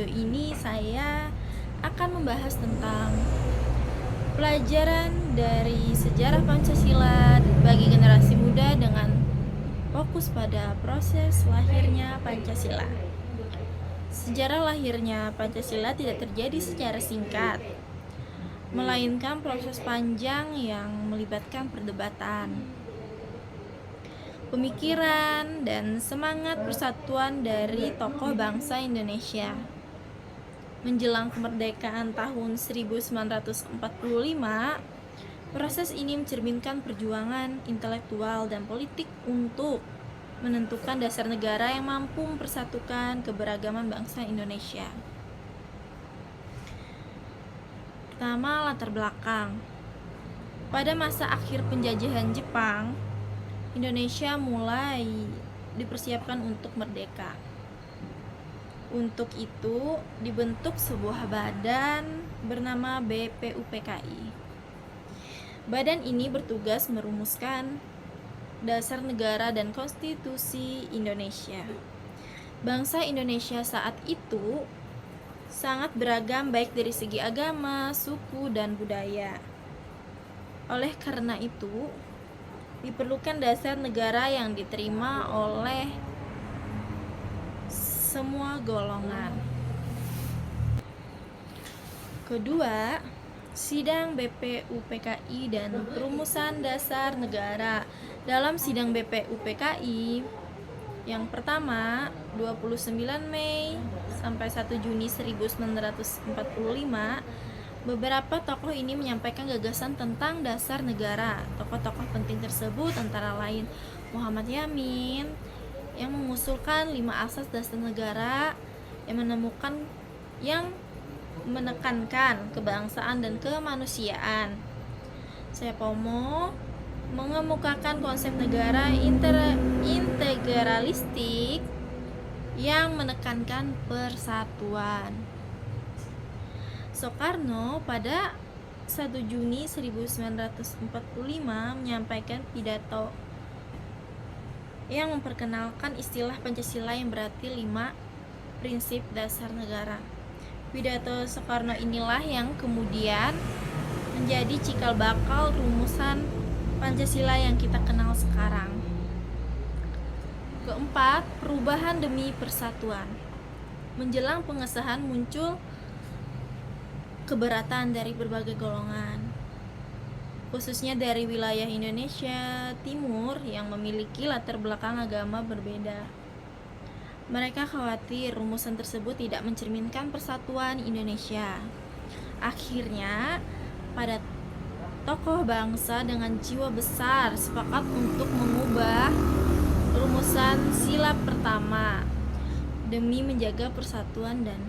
video ini saya akan membahas tentang pelajaran dari sejarah Pancasila bagi generasi muda dengan fokus pada proses lahirnya Pancasila. Sejarah lahirnya Pancasila tidak terjadi secara singkat, melainkan proses panjang yang melibatkan perdebatan, pemikiran, dan semangat persatuan dari tokoh bangsa Indonesia. Menjelang kemerdekaan tahun 1945, proses ini mencerminkan perjuangan intelektual dan politik untuk menentukan dasar negara yang mampu mempersatukan keberagaman bangsa Indonesia. Pertama, latar belakang. Pada masa akhir penjajahan Jepang, Indonesia mulai dipersiapkan untuk merdeka. Untuk itu dibentuk sebuah badan bernama BPUPKI. Badan ini bertugas merumuskan dasar negara dan konstitusi Indonesia. Bangsa Indonesia saat itu sangat beragam baik dari segi agama, suku, dan budaya. Oleh karena itu, diperlukan dasar negara yang diterima oleh semua golongan. Kedua, sidang BPUPKI dan perumusan dasar negara. Dalam sidang BPUPKI yang pertama 29 Mei sampai 1 Juni 1945, beberapa tokoh ini menyampaikan gagasan tentang dasar negara. Tokoh-tokoh penting tersebut antara lain Muhammad Yamin yang mengusulkan 5 asas dasar negara yang menekankan kebangsaan dan kemanusiaan. Supomo mengemukakan konsep negara integralistik yang menekankan persatuan. Soekarno pada 1 Juni 1945 menyampaikan pidato yang memperkenalkan istilah Pancasila yang berarti 5 prinsip dasar negara. Pidato Soekarno inilah yang kemudian menjadi cikal bakal rumusan Pancasila yang kita kenal sekarang. Keempat, perubahan demi persatuan. Menjelang pengesahan muncul keberatan dari berbagai golongan, khususnya dari wilayah Indonesia Timur yang memiliki latar belakang agama berbeda. Mereka khawatir rumusan tersebut tidak mencerminkan persatuan Indonesia. Akhirnya, para tokoh bangsa dengan jiwa besar sepakat untuk mengubah rumusan sila pertama demi menjaga persatuan dan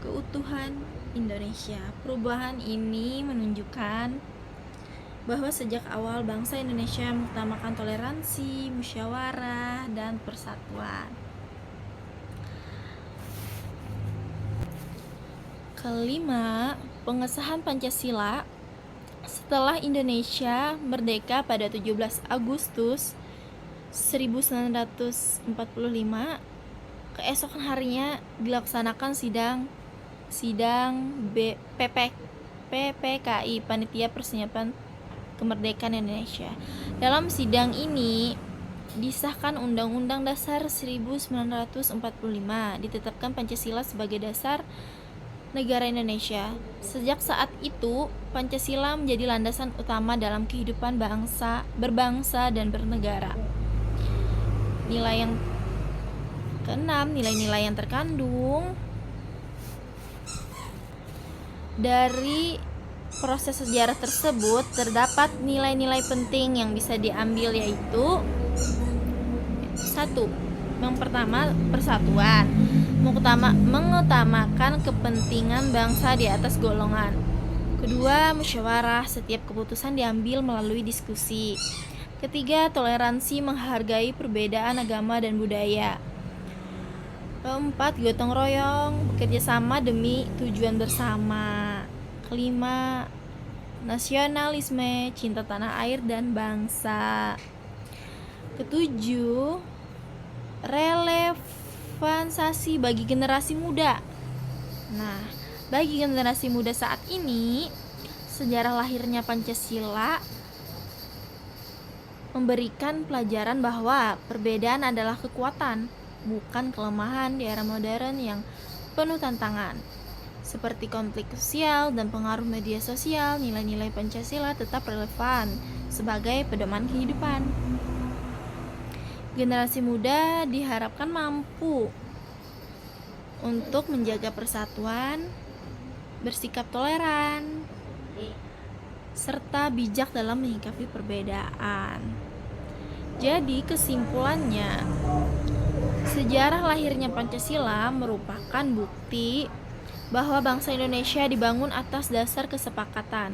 keutuhan Indonesia. Perubahan ini menunjukkan bahwa sejak awal bangsa Indonesia mengutamakan toleransi, musyawarah, dan persatuan. Kelima, pengesahan Pancasila. Setelah Indonesia merdeka pada 17 Agustus 1945, keesokan harinya dilaksanakan sidang PPKI, Panitia Persiapan Kemerdekaan Indonesia. Dalam sidang ini disahkan Undang-Undang Dasar 1945, ditetapkan Pancasila sebagai dasar negara Indonesia. Sejak saat itu, Pancasila menjadi landasan utama dalam kehidupan berbangsa dan bernegara. Nilai yang keenam, nilai-nilai yang terkandung dari proses sejarah tersebut terdapat nilai-nilai penting yang bisa diambil, yaitu 1. Yang pertama, persatuan, mengutamakan kepentingan bangsa di atas golongan. Kedua, musyawarah, setiap keputusan diambil melalui diskusi. Ketiga, toleransi, menghargai perbedaan agama dan budaya. Keempat, gotong royong, bekerja sama demi tujuan bersama. Kelima, nasionalisme, cinta tanah air dan bangsa. Ketujuh, relevansasi bagi generasi muda. Nah, bagi generasi muda saat ini, sejarah lahirnya Pancasila memberikan pelajaran bahwa perbedaan adalah kekuatan, bukan kelemahan di era modern yang penuh tantangan. Seperti konflik sosial dan pengaruh media sosial, nilai-nilai Pancasila tetap relevan sebagai pedoman kehidupan. Generasi muda diharapkan mampu untuk menjaga persatuan, bersikap toleran, serta bijak dalam menyikapi perbedaan. Jadi kesimpulannya, sejarah lahirnya Pancasila merupakan bukti bahwa bangsa Indonesia dibangun atas dasar kesepakatan,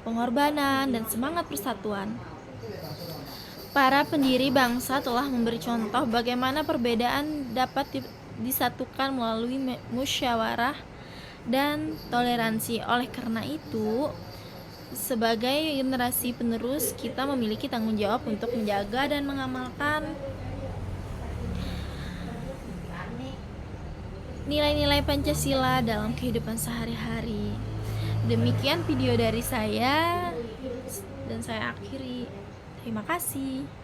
pengorbanan, dan semangat persatuan. Para pendiri bangsa telah memberi contoh bagaimana perbedaan dapat disatukan melalui musyawarah dan toleransi. Oleh karena itu, sebagai generasi penerus, kita memiliki tanggung jawab untuk menjaga dan mengamalkan nilai-nilai Pancasila dalam kehidupan sehari-hari. Demikian video dari saya dan saya akhiri. Terima kasih.